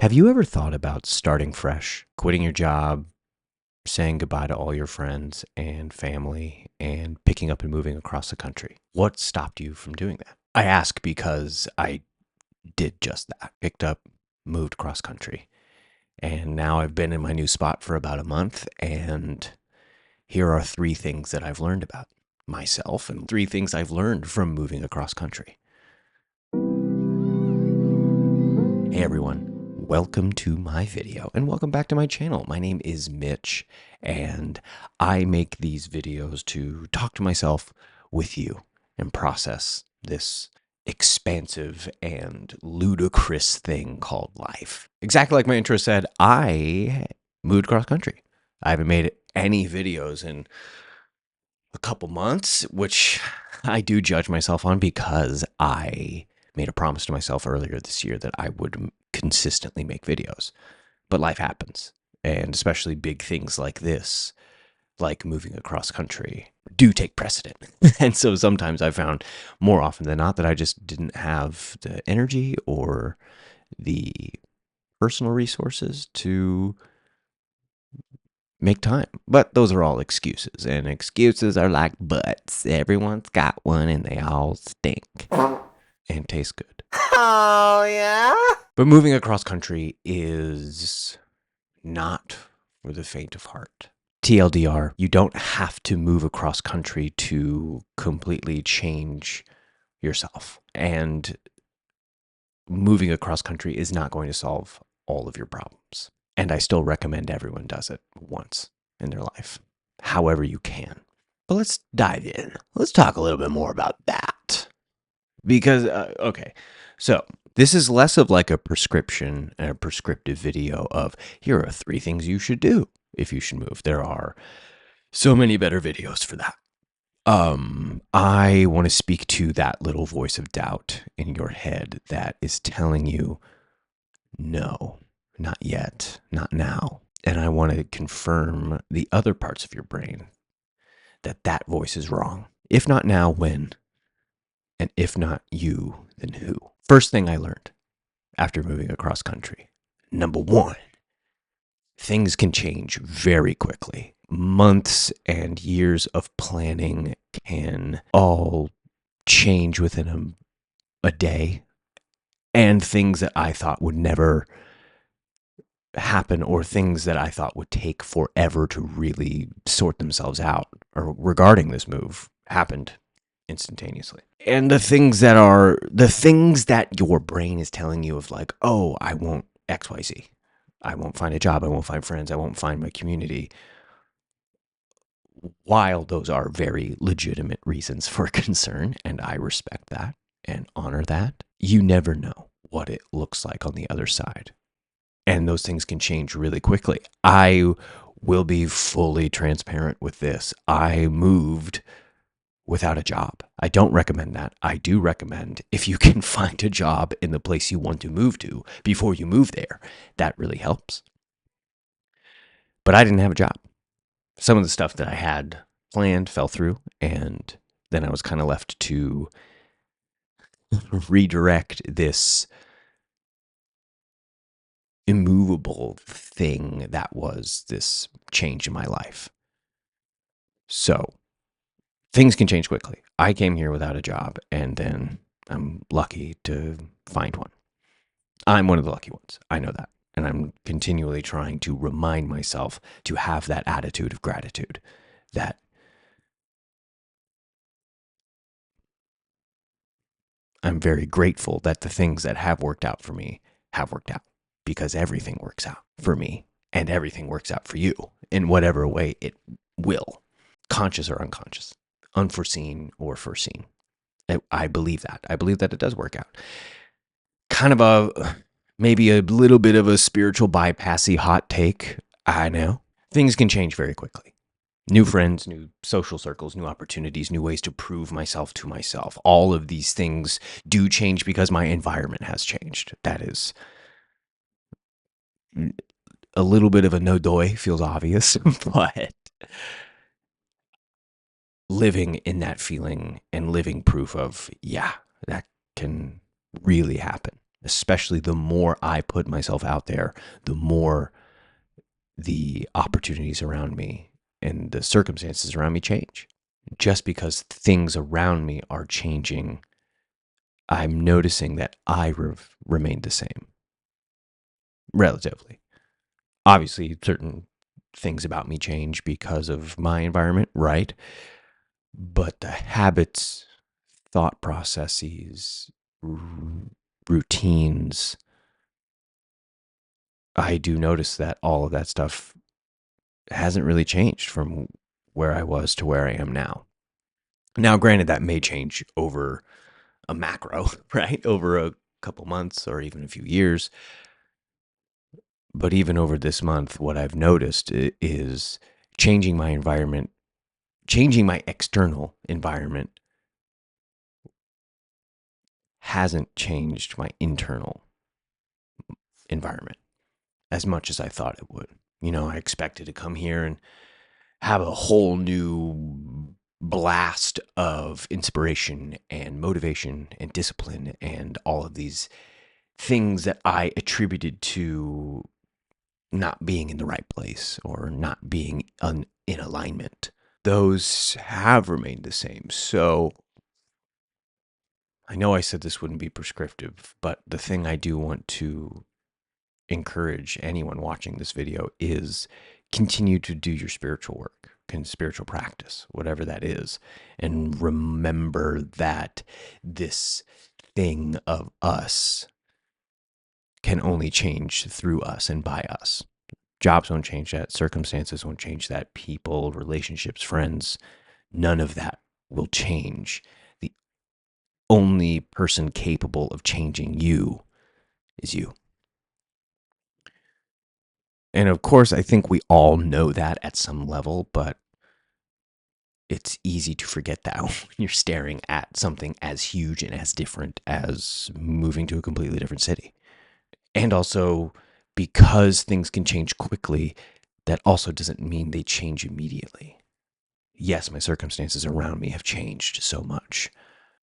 Have you ever thought about starting fresh, quitting your job, saying goodbye to all your friends and family, and picking up and moving across the country? What stopped you from doing that? I ask because I did just that. Picked up, moved cross country, and now I've been in my new spot for about a month, and here are 3 things that I've learned about myself and 3 things I've learned from moving across country. Hey everyone, welcome to my video and welcome back to my channel. My name is Mitch and I make these videos to talk to myself with you and process this expansive and ludicrous thing called life. Exactly like my intro said, I moved cross country. I haven't made any videos in a couple months, which I do judge myself on because I made a promise to myself earlier this year that I would consistently make videos. But life happens, and especially big things like this, like moving across country, do take precedent. And so sometimes I found more often than not that I just didn't have the energy or the personal resources to make time. But those are all excuses, and excuses are like butts. Everyone's got one and they all stink and taste good. Oh, yeah? But moving across country is not for the faint of heart. TLDR, you don't have to move across country to completely change yourself. And moving across country is not going to solve all of your problems. And I still recommend everyone does it once in their life, however you can. But let's dive in. Let's talk a little bit more about that. Because, okay, so this is less of like a prescription and a prescriptive video of here are 3 things you should do if you should move. There are so many better videos for that. I want to speak to that little voice of doubt in your head that is telling you, no, not yet, not now. And I want to confirm the other parts of your brain that that voice is wrong. If not now, when? And if not you, then who? First thing I learned after moving across country. Number 1, things can change very quickly. Months and years of planning can all change within a day. And things that I thought would never happen or things that I thought would take forever to really sort themselves out or regarding this move happened instantaneously. And the things that your brain is telling you of like, oh, I won't XYZ. I won't find a job. I won't find friends. I won't find my community. While those are very legitimate reasons for concern, and I respect that and honor that, you never know what it looks like on the other side. And those things can change really quickly. I will be fully transparent with this. I moved without a job. I don't recommend that. I do recommend if you can find a job in the place you want to move to before you move there, that really helps. But I didn't have a job. Some of the stuff that I had planned fell through, and then I was kind of left to redirect this immovable thing that was this change in my life. So things can change quickly. I came here without a job, and then I'm lucky to find one. I'm one of the lucky ones. I know that. And I'm continually trying to remind myself to have that attitude of gratitude that I'm very grateful that the things that have worked out for me have worked out, because everything works out for me and everything works out for you in whatever way it will, conscious or unconscious, unforeseen or foreseen. I believe that. I believe that it does work out. Kind of maybe a little bit of a spiritual bypassy hot take. I know. Things can change very quickly. New friends, new social circles, new opportunities, new ways to prove myself to myself. All of these things do change because my environment has changed. That is a little bit of a no doy, feels obvious, but living in that feeling and living proof of, yeah, that can really happen. especially the more I put myself out there, the more the opportunities around me and the circumstances around me change. Just because things around me are changing, I'm noticing that I remain the same, relatively. Obviously, certain things about me change because of my environment, right? But the habits, thought processes, routines, I do notice that all of that stuff hasn't really changed from where I was to where I am now. Now, granted, that may change over a macro, right? Over a couple months or even a few years. But even over this month, what I've noticed is changing my environment, changing my external environment hasn't changed my internal environment as much as I thought it would. I expected to come here and have a whole new blast of inspiration and motivation and discipline and all of these things that I attributed to not being in the right place or not being in alignment. Those have remained the same. So I know I said this wouldn't be prescriptive, but the thing I do want to encourage anyone watching this video is continue to do your spiritual work and spiritual practice, whatever that is. And remember that this thing of us can only change through us and by us. Jobs won't change that. Circumstances won't change that. People, relationships, friends, none of that will change. The only person capable of changing you is you. And of course, I think we all know that at some level, but it's easy to forget that when you're staring at something as huge and as different as moving to a completely different city. And also, because things can change quickly, that also doesn't mean they change immediately. Yes, my circumstances around me have changed so much,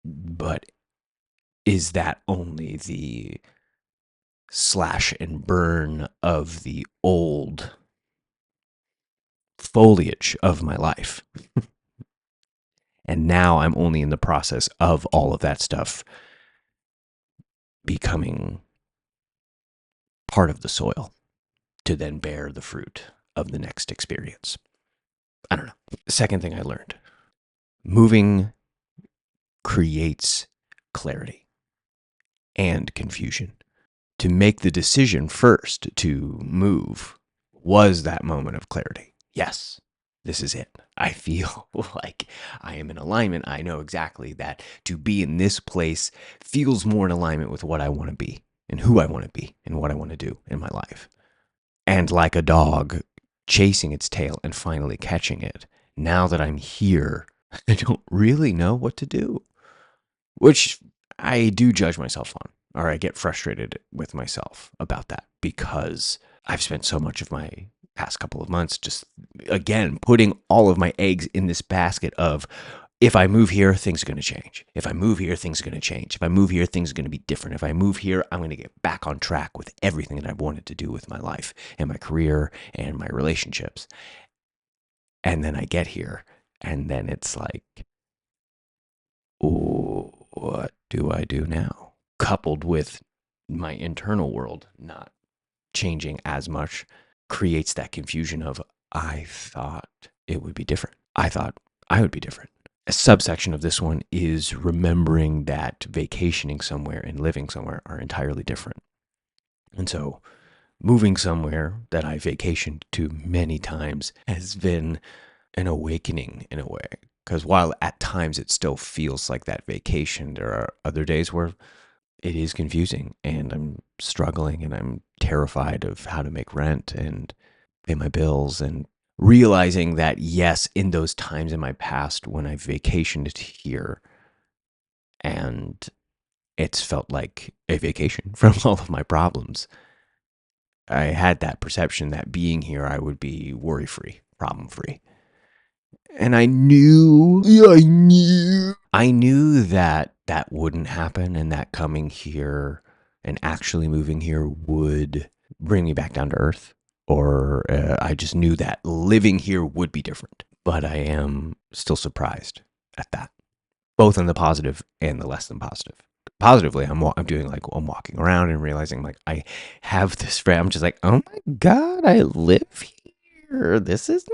but is that only the slash and burn of the old foliage of my life? And now I'm only in the process of all of that stuff becoming part of the soil to then bear the fruit of the next experience. I don't know. Second thing I learned, moving creates clarity and confusion. To make the decision first to move was that moment of clarity. Yes, this is it. I feel like I am in alignment. I know exactly that to be in this place feels more in alignment with what I want to be and who I want to be and what I want to do in my life. And like a dog chasing its tail and finally catching it, now that I'm here, I don't really know what to do, which I do judge myself on, or I get frustrated with myself about that because I've spent so much of my past couple of months just, again, putting all of my eggs in this basket of, if I move here, things are going to change. If I move here, things are going to change. If I move here, things are going to be different. If I move here, I'm going to get back on track with everything that I've wanted to do with my life and my career and my relationships. And then I get here, and then it's like, oh, what do I do now? Coupled with my internal world not changing as much creates that confusion of, I thought it would be different. I thought I would be different. A subsection of this one is remembering that vacationing somewhere and living somewhere are entirely different. And so moving somewhere that I vacationed to many times has been an awakening in a way. Because while at times it still feels like that vacation, there are other days where it is confusing and I'm struggling and I'm terrified of how to make rent and pay my bills, and realizing that, yes, in those times in my past when I vacationed here and it's felt like a vacation from all of my problems, I had that perception that being here, I would be worry free, problem free. And I knew that that wouldn't happen and that coming here and actually moving here would bring me back down to earth, or I just knew that living here would be different. But I am still surprised at that, both in the positive and the less than positive. Positively, I'm doing like I'm walking around and realizing like I have this friend. I'm just like, oh my god, I live here. This is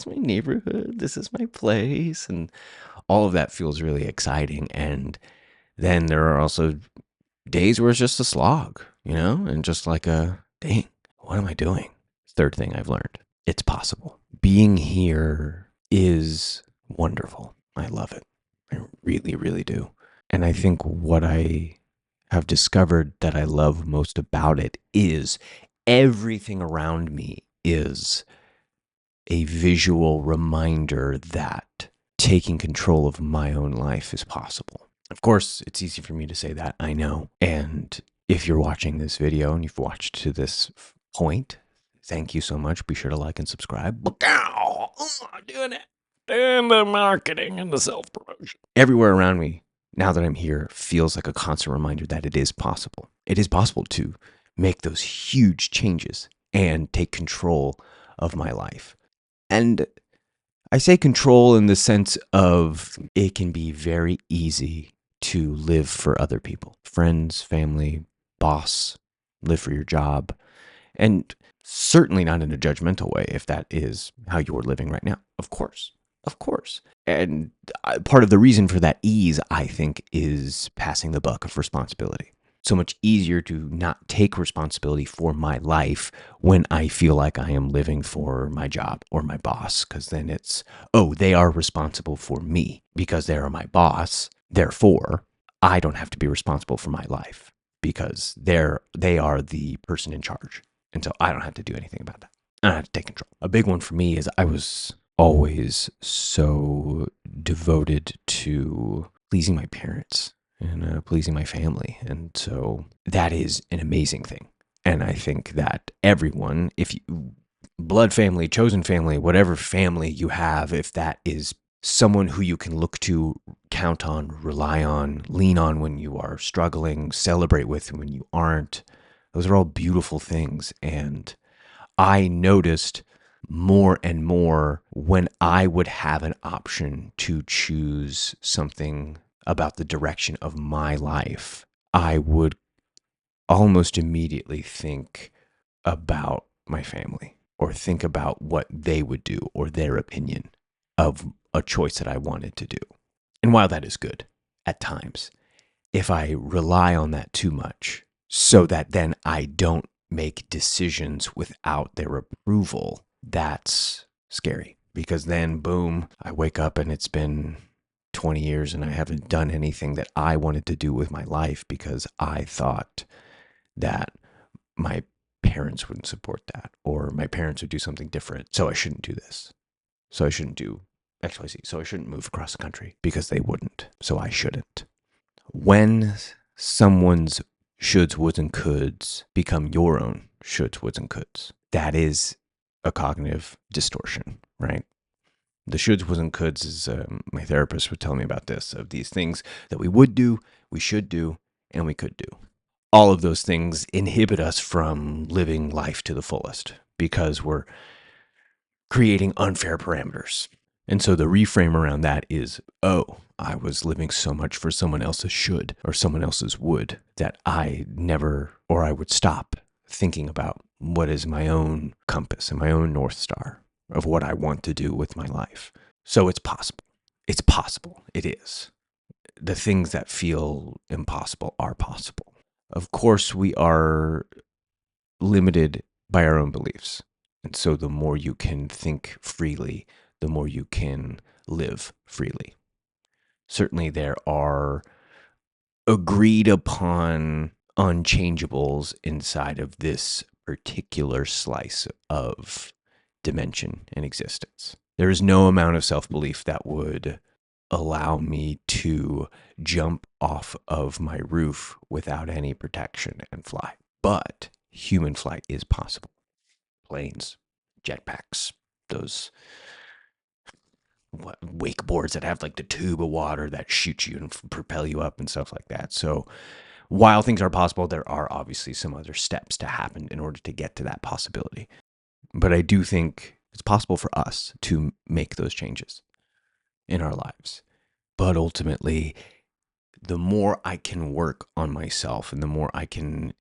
my neighborhood. This is my place, and all of that feels really exciting. And then there are also days where it's just a slog, and just like dang, what am I doing? Third thing I've learned, it's possible. Being here is wonderful. I love it. I really, really do. And I think what I have discovered that I love most about it is everything around me is a visual reminder that taking control of my own life is possible. Of course, it's easy for me to say that, I know. And if you're watching this video and you've watched to this point, thank you so much. Be sure to like and subscribe. Doing it. And the marketing and the self promotion. Everywhere around me, now that I'm here, feels like a constant reminder that it is possible. It is possible to make those huge changes and take control of my life. And I say control in the sense of it can be very easy to live for other people, friends, family, boss, live for your job, and certainly not in a judgmental way if that is how you're living right now. Of course. Of course. And part of the reason for that ease, I think, is passing the buck of responsibility. So much easier to not take responsibility for my life when I feel like I am living for my job or my boss, because then it's, oh, they are responsible for me because they are my boss. Therefore, I don't have to be responsible for my life because they are the person in charge. And so I don't have to do anything about that. I don't have to take control. A big one for me is I was always so devoted to pleasing my parents and pleasing my family. And so that is an amazing thing. And I think that everyone, if you, blood family, chosen family, whatever family you have, if that is someone who you can look to, count on, rely on, lean on when you are struggling, celebrate with when you aren't, those are all beautiful things. And I noticed more and more when I would have an option to choose something about the direction of my life, I would almost immediately think about my family or think about what they would do or their opinion of a choice that I wanted to do. And while that is good at times, if I rely on that too much so that then I don't make decisions without their approval, that's scary because then boom, I wake up and it's been 20 years and I haven't done anything that I wanted to do with my life because I thought that my parents wouldn't support that or my parents would do something different. So I shouldn't do this. So I shouldn't do XYZ. So I shouldn't move across the country because they wouldn't. So I shouldn't. When someone's shoulds, woulds, and coulds become your own shoulds, woulds, and coulds, that is a cognitive distortion, right? The shoulds, woulds, and coulds is my therapist would tell me about this, of these things that we would do, we should do, and we could do. All of those things inhibit us from living life to the fullest because we're creating unfair parameters. And so the reframe around that is, oh, I was living so much for someone else's should or someone else's would that I never, or I would stop thinking about what is my own compass and my own North Star of what I want to do with my life. So it's possible. It's possible. It is. The things that feel impossible are possible. Of course, we are limited by our own beliefs. And so the more you can think freely, the more you can live freely. Certainly, there are agreed upon unchangeables inside of this particular slice of dimension and existence. There is no amount of self belief that would allow me to jump off of my roof without any protection and fly. But human flight is possible. Planes, jetpacks, those wakeboards that have like the tube of water that shoots you and propel you up and stuff like that. So while things are possible, there are obviously some other steps to happen in order to get to that possibility. But I do think it's possible for us to make those changes in our lives. But ultimately, the more I can work on myself and the more I can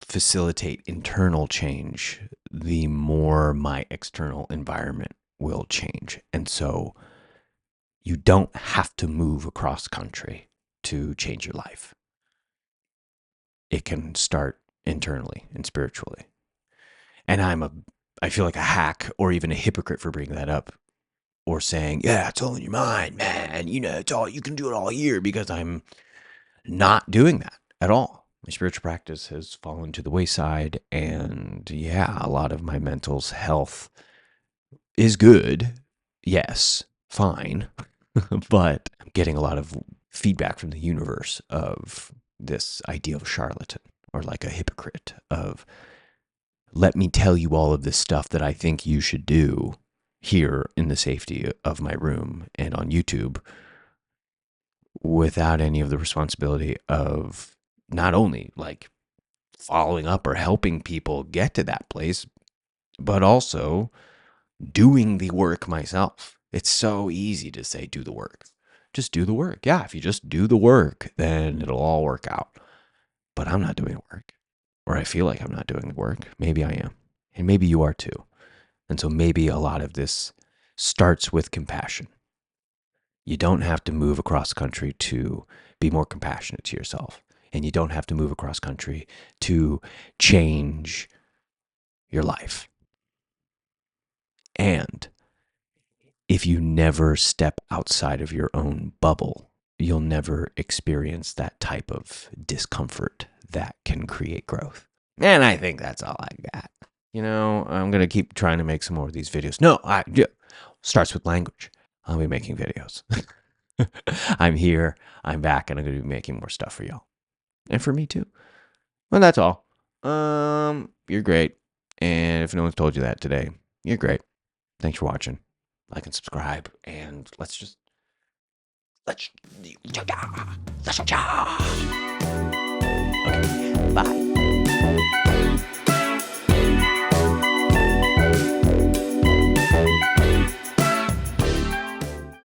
facilitate internal change, the more my external environment will change. And so you don't have to move across country to change your life. It can start internally and spiritually. And I feel like a hack or even a hypocrite for bringing that up or saying, yeah, it's all in your mind, man. It's all, you can do it all here, because I'm not doing that at all. My spiritual practice has fallen to the wayside. And yeah, a lot of my mental health is good. Yes, fine. But I'm getting a lot of feedback from the universe of this idea of charlatan or like a hypocrite of, let me tell you all of this stuff that I think you should do here in the safety of my room and on YouTube, without any of the responsibility of not only like following up or helping people get to that place, but also doing the work myself. It's so easy to say, do the work. Just do the work. Yeah, if you just do the work, then it'll all work out. But I'm not doing the work, or I feel like I'm not doing the work. Maybe I am. And maybe you are too. And so maybe a lot of this starts with compassion. You don't have to move across country to be more compassionate to yourself. And you don't have to move across country to change your life. And if you never step outside of your own bubble, you'll never experience that type of discomfort that can create growth. And I think that's all I got. I'm going to keep trying to make some more of these videos. No, starts with language. I'll be making videos. I'm here, I'm back, and I'm going to be making more stuff for y'all. And for me too. Well, that's all. You're great. And if no one's told you that today, you're great. Thanks for watching. Like and subscribe, and let's